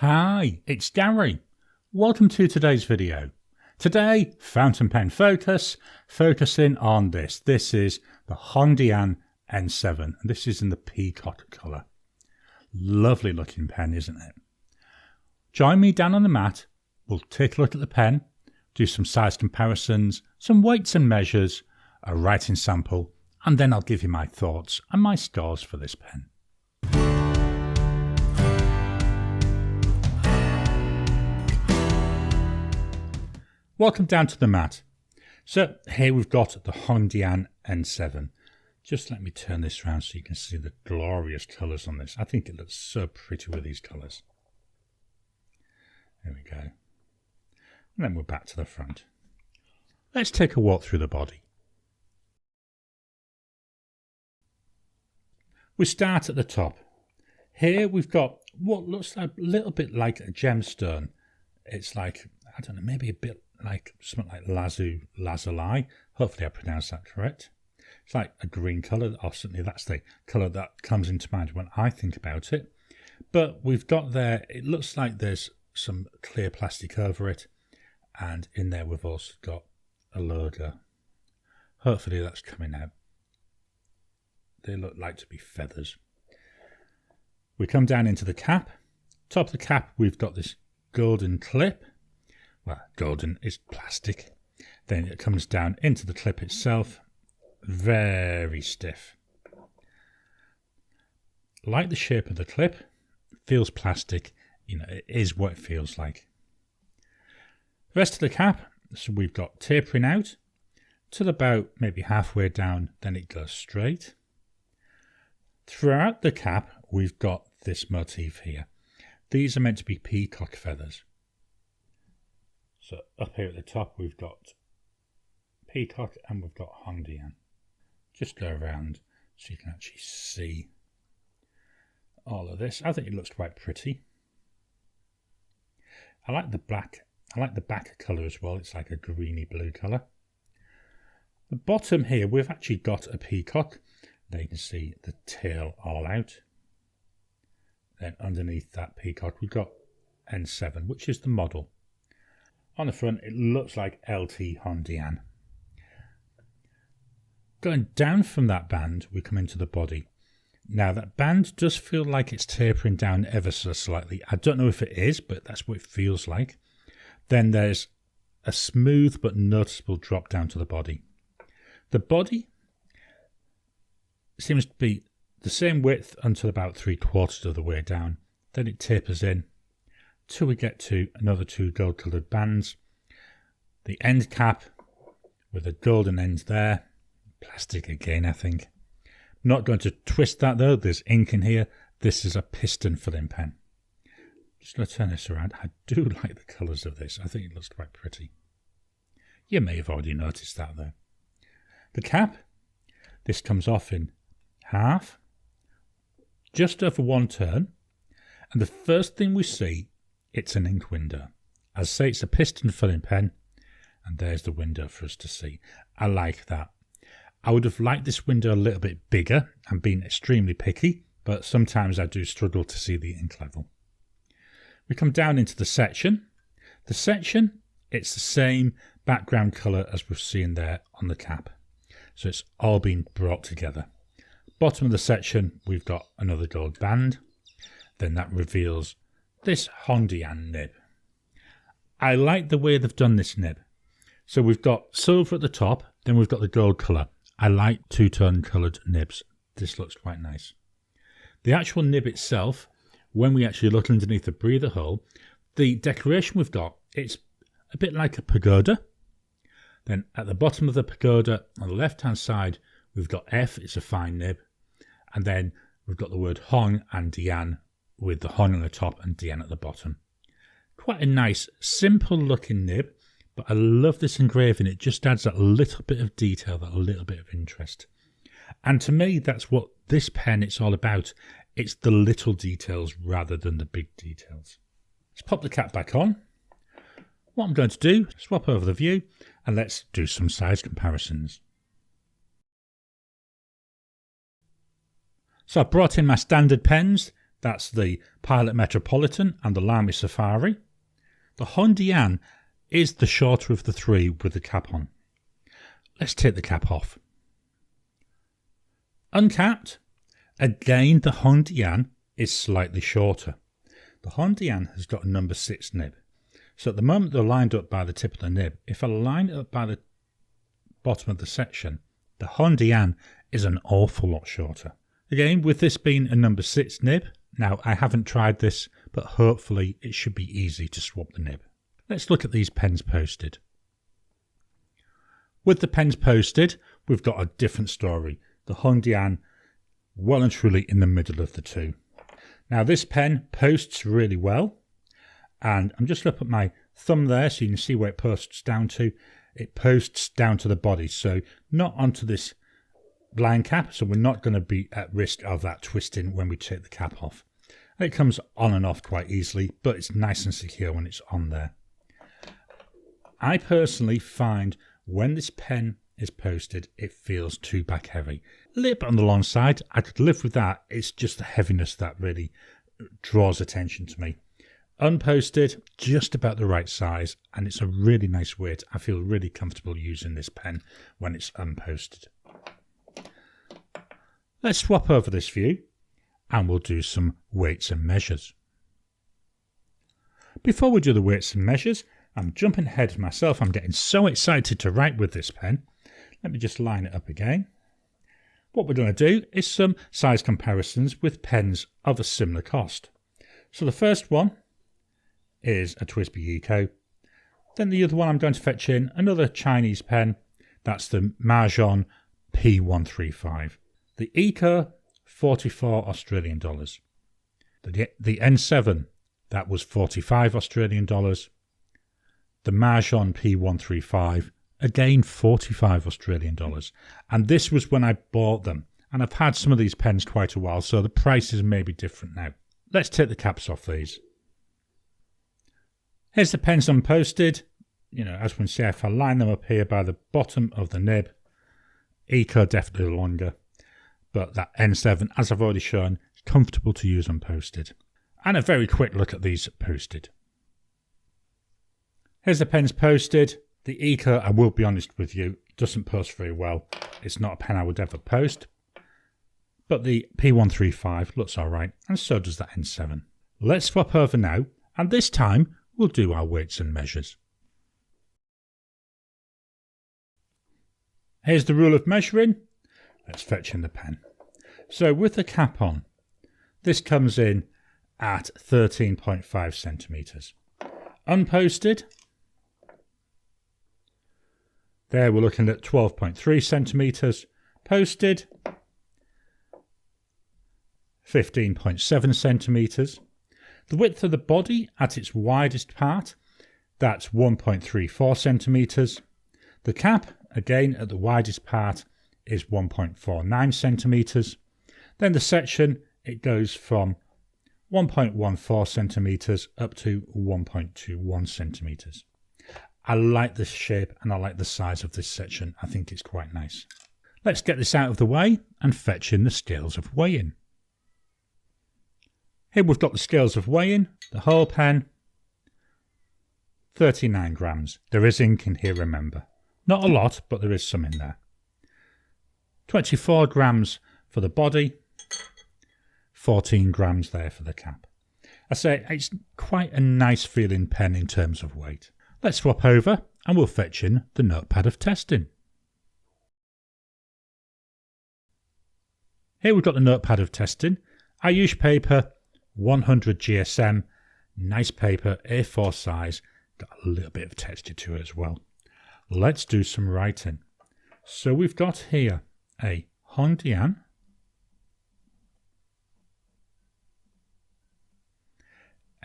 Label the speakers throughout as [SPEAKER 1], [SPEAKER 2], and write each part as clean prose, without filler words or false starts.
[SPEAKER 1] Hi, it's Gary. Welcome to today's video. Today, fountain pen focusing on this. This is the HongDian N7 and this is in the peacock colour. Lovely looking pen, isn't it? Join me down on the mat. We'll take a look at the pen, do some size comparisons, some weights and measures, a writing sample, and then I'll give you my thoughts and my scores for this pen. Welcome down to the mat. So here we've got the HongDian N7. Just let me turn this around so you can see the glorious colours on this. I think it looks so pretty with these colours. There we go. And then we're back to the front. Let's take a walk through the body. We start at the top. Here we've got what looks like a little bit like a gemstone. It's like, I don't know, maybe a bit like something like lazuli. Hopefully I pronounced that correct. It's like a green colour, or certainly that's the colour that comes into mind when I think about it. But we've got there, it looks like there's some clear plastic over it, and in there we've also got a logo. Hopefully that's coming out. They look like to be feathers. We come down into the cap. Top of the cap we've got this golden clip. Well, golden is plastic. Then it comes down into the clip itself. Very stiff. Like the shape of the clip, feels plastic. You know, it is what it feels like. The rest of the cap, so we've got tapering out till about maybe halfway down, then it goes straight. Throughout the cap, we've got this motif here. These are meant to be peacock feathers. So up here at the top we've got peacock and we've got HongDian. Just go around so you can actually see all of this. I think it looks quite pretty. I like the black. I like the back colour as well. It's like a greeny blue colour. The bottom here we've actually got a peacock. There you can see the tail all out. Then underneath that peacock we've got N7, which is the model. On the front, it looks like LT HongDian. Going down from that band, we come into the body. Now, that band does feel like it's tapering down ever so slightly. I don't know if it is, but that's what it feels like. Then there's a smooth but noticeable drop down to the body. The body seems to be the same width until about 3/4 of the way down. Then it tapers in till we get to another two gold coloured bands. The end cap with a golden end there. Plastic again, I think. Not going to twist that though. There's ink in here. This is a piston filling pen. Just going to turn this around. I do like the colours of this. I think it looks quite pretty. You may have already noticed that though. The cap. This comes off in half. Just over one turn. And the first thing we see, it's an ink window. As I say, it's a piston filling pen, and there's the window for us to see. I like that. I would have liked this window a little bit bigger and been extremely picky, but sometimes I do struggle to see the ink level. We come down into the section. The section, it's the same background colour as we've seen there on the cap. So it's all been brought together. Bottom of the section, we've got another gold band. Then that reveals this HongDian nib. I like the way they've done this nib. So we've got silver at the top, then we've got the gold colour. I like two-tone coloured nibs. This looks quite nice. The actual nib itself, when we actually look underneath the breather hole, the decoration we've got, it's a bit like a pagoda. Then at the bottom of the pagoda, on the left-hand side, we've got F, it's a fine nib. And then we've got the word Hong and Dian, with the Hong on the top and Dian at the bottom. Quite a nice, simple looking nib, but I love this engraving. It just adds that little bit of detail, that little bit of interest. And to me, that's what this pen is all about. It's the little details rather than the big details. Let's pop the cap back on. What I'm going to do, swap over the view, and let's do some size comparisons. So I brought in my standard pens. That's the Pilot Metropolitan and the Lamy Safari. The HongDian is the shorter of the three with the cap on. Let's take the cap off. Uncapped, again the HongDian is slightly shorter. The HongDian has got a number 6 nib. So at the moment they're lined up by the tip of the nib. If I line it up by the bottom of the section, the HongDian is an awful lot shorter. Again, with this being a number 6 nib, now I haven't tried this, but hopefully it should be easy to swap the nib. Let's look at these pens posted. With the pens posted, we've got a different story. The HongDian well and truly in the middle of the two. Now this pen posts really well, and I'm just going to put my thumb there so you can see where it posts down to. It posts down to the body, so not onto this blind cap, so we're not going to be at risk of that twisting when we take the cap off. And it comes on and off quite easily, but it's nice and secure when it's on there. I personally find when this pen is posted, it feels too back heavy. A little bit on the long side, I could live with that. It's just the heaviness that really draws attention to me. Unposted, just about the right size, and it's a really nice weight. I feel really comfortable using this pen when it's unposted. Let's swap over this view and we'll do some weights and measures. Before we do the weights and measures, I'm jumping ahead of myself. I'm getting so excited to write with this pen. Let me just line it up again. What we're going to do is some size comparisons with pens of a similar cost. So the first one is a TWSBI Eco. Then the other one I'm going to fetch in another Chinese pen. That's the Mahjong P135. The Eco, 44 Australian dollars. The N7, that was 45 Australian dollars. The Mahjong P135, again 45 Australian dollars. And this was when I bought them. And I've had some of these pens quite a while, so the prices may be different now. Let's take the caps off these. Here's the pens unposted. You know, as we can see, if I line them up here by the bottom of the nib, Eco definitely longer. But that N7, as I've already shown, is comfortable to use unposted. And a very quick look at these posted. Here's the pens posted. The Eco, I will be honest with you, doesn't post very well. It's not a pen I would ever post. But the P135 looks alright, and so does that N7. Let's swap over now, and this time we'll do our weights and measures. Here's the rule of measuring. Let's fetch in the pen. So with the cap on, this comes in at 13.5 centimetres. Unposted, there we're looking at 12.3 centimetres. Posted, 15.7 centimetres. The width of the body at its widest part, that's 1.34 centimetres. The cap, again at the widest part, is 1.49 centimetres. Then the section, it goes from 1.14 centimetres up to 1.21 centimetres. I like this shape and I like the size of this section. I think it's quite nice. Let's get this out of the way and fetch in the scales of weighing. Here we've got the scales of weighing, the whole pen, 39 grams. There is ink in here, remember. Not a lot, but there is some in there. 24 grams for the body, 14 grams there for the cap. I say it's quite a nice feeling pen in terms of weight. Let's swap over and we'll fetch in the notepad of testing. Here we've got the notepad of testing. I use paper 100 GSM, nice paper, A4 size, got a little bit of texture to it as well. Let's do some writing. So we've got here a HongDian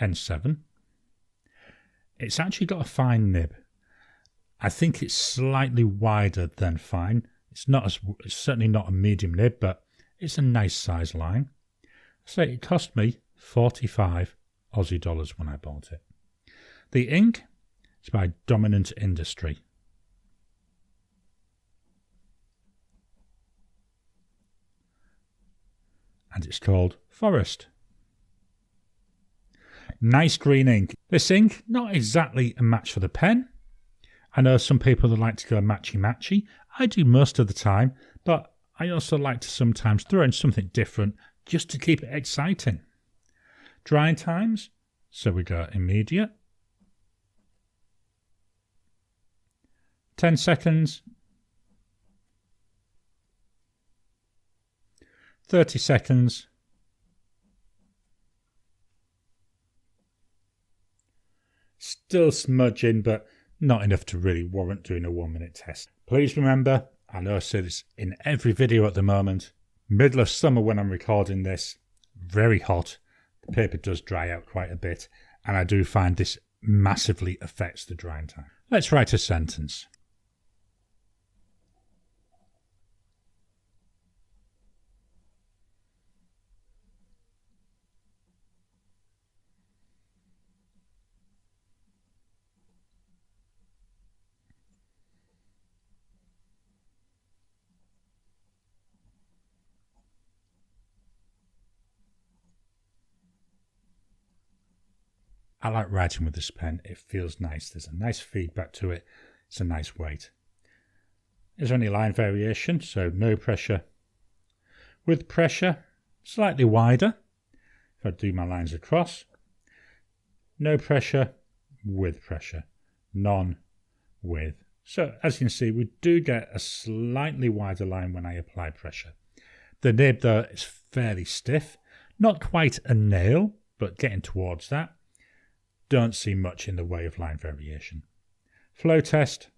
[SPEAKER 1] N7. It's actually got a fine nib. I think it's slightly wider than fine. It's certainly not a medium nib, but it's a nice size line. So it cost me 45 Aussie dollars when I bought it. The ink is by Dominant Industry. And it's called Forest. Nice green ink. This ink, not exactly a match for the pen. I know some people that like to go matchy-matchy. I do most of the time, but I also like to sometimes throw in something different just to keep it exciting. Drying times, so we go immediate. 10 seconds. 30 seconds. Still smudging, but not enough to really warrant doing a 1 minute test. Please remember, I know I say this in every video at the moment, middle of summer when I'm recording this, very hot, the paper does dry out quite a bit, and I do find this massively affects the drying time. Let's write a sentence. I like writing with this pen. It feels nice. There's a nice feedback to it. It's a nice weight. Is there any line variation? So no pressure. With pressure, slightly wider. If I do my lines across. No pressure, with pressure. None, with. So as you can see, we do get a slightly wider line when I apply pressure. The nib though is fairly stiff. Not quite a nail, but getting towards that. Don't see much in the way of line variation. Flow test.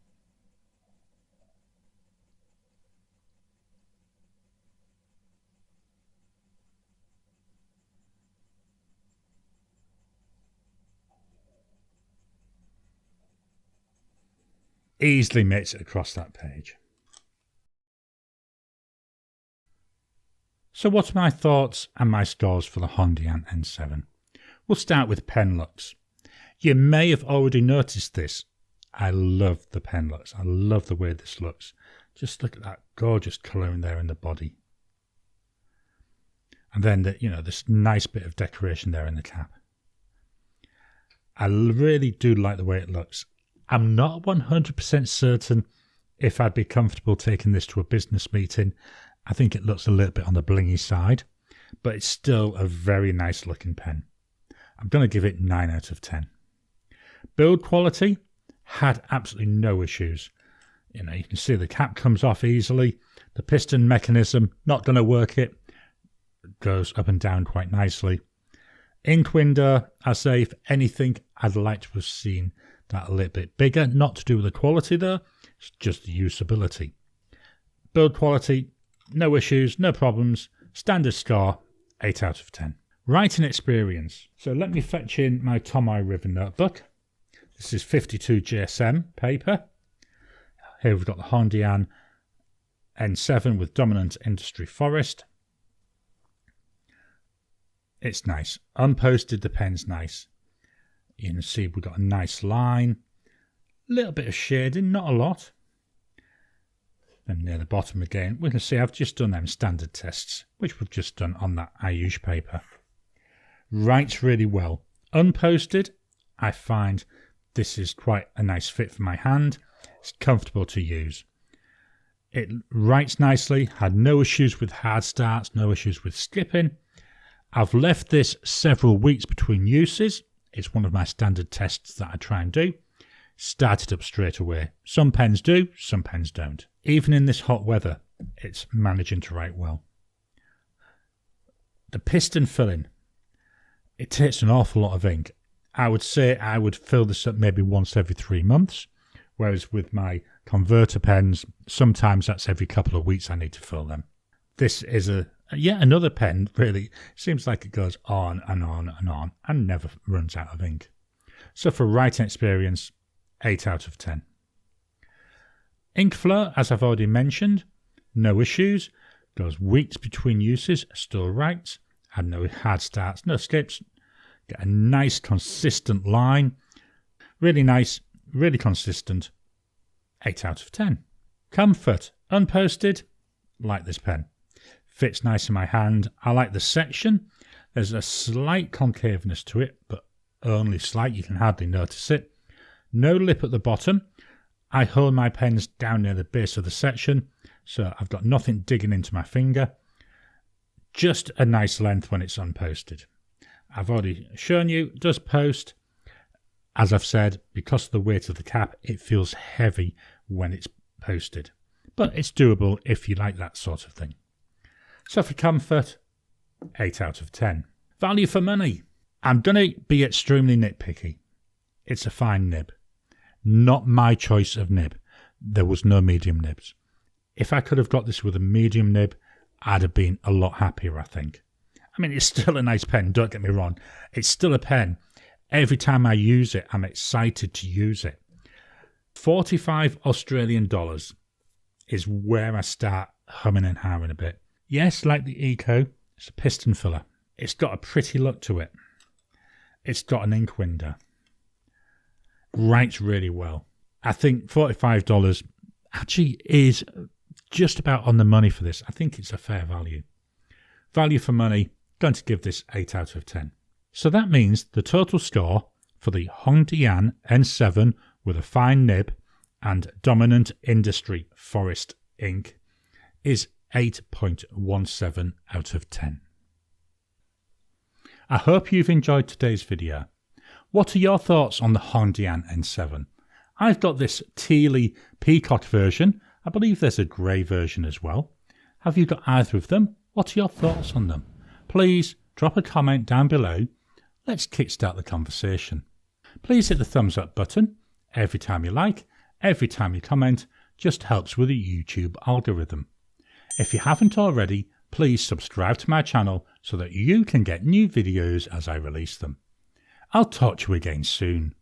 [SPEAKER 1] Easily makes it across that page. So what are my thoughts and my scores for the HongDian N7? We'll start with pen looks. You may have already noticed this. I love the pen looks. I love the way this looks. Just look at that gorgeous colouring there in the body. And then this nice bit of decoration there in the cap. I really do like the way it looks. I'm not 100% certain if I'd be comfortable taking this to a business meeting. I think it looks a little bit on the blingy side, but it's still a very nice looking pen. I'm going to give it 9 out of 10. Build quality had absolutely no issues. You can see the cap comes off easily. The piston mechanism, not going to work it. Goes up and down quite nicely. Ink window, I say, if anything, I'd like to have seen that a little bit bigger. Not to do with the quality though, it's just the usability. Build quality, no issues, no problems. Standard score, 8 out of 10. Writing experience. So let me fetch in my Tomoe River notebook. This is 52 GSM paper. Here we've got the HongDian N7 with dominant industry forest. It's nice. Unposted, the pen's nice. You can see we've got a nice line. A little bit of shading, not a lot. Then near the bottom again, we can see I've just done them standard tests, which we've just done on that Ayush paper. Writes really well. Unposted, I find this is quite a nice fit for my hand. It's comfortable to use. It writes nicely, had no issues with hard starts, no issues with skipping. I've left this several weeks between uses. It's one of my standard tests that I try and do. Started up straight away. Some pens do, some pens don't. Even in this hot weather, it's managing to write well. The piston filling. It takes an awful lot of ink. I would say I would fill this up maybe once every 3 months, whereas with my converter pens, sometimes that's every couple of weeks I need to fill them. This is yet another pen, really. Seems like it goes on and on and on and never runs out of ink. So for writing experience, 8 out of 10. Ink flow, as I've already mentioned, no issues. Goes weeks between uses, still writes. Had no hard starts, no skips. Get a nice consistent line. Really nice, really consistent. 8 out of 10. Comfort, unposted, like this pen. Fits nice in my hand. I like the section. There's a slight concaveness to it, but only slight, you can hardly notice it. No lip at the bottom. I hold my pens down near the base of the section, so I've got nothing digging into my finger. Just a nice length when it's unposted. I've already shown you, it does post. As I've said, because of the weight of the cap, it feels heavy when it's posted. But it's doable if you like that sort of thing. So for comfort, 8 out of 10. Value for money. I'm going to be extremely nitpicky. It's a fine nib. Not my choice of nib. There was no medium nibs. If I could have got this with a medium nib, I'd have been a lot happier, I think. I mean, it's still a nice pen, don't get me wrong. It's still a pen. Every time I use it, I'm excited to use it. 45 Australian dollars is where I start humming and hawing a bit. Yes, like the Eco, it's a piston filler. It's got a pretty look to it. It's got an ink window. Writes really well. I think $45 actually is just about on the money for this. I think it's a fair value. Value for money, going to give this 8 out of 10. So that means the total score for the HongDian N7 with a fine nib and dominant industry forest ink is 8.17 out of 10. I hope you've enjoyed today's video. What are your thoughts on the HongDian N7? I've got this tealy peacock version. I believe there's a grey version as well. Have you got either of them? What are your thoughts on them? Please drop a comment down below. Let's kickstart the conversation. Please hit the thumbs up button. Every time you like, every time you comment, just helps with the YouTube algorithm. If you haven't already, please subscribe to my channel so that you can get new videos as I release them. I'll talk to you again soon.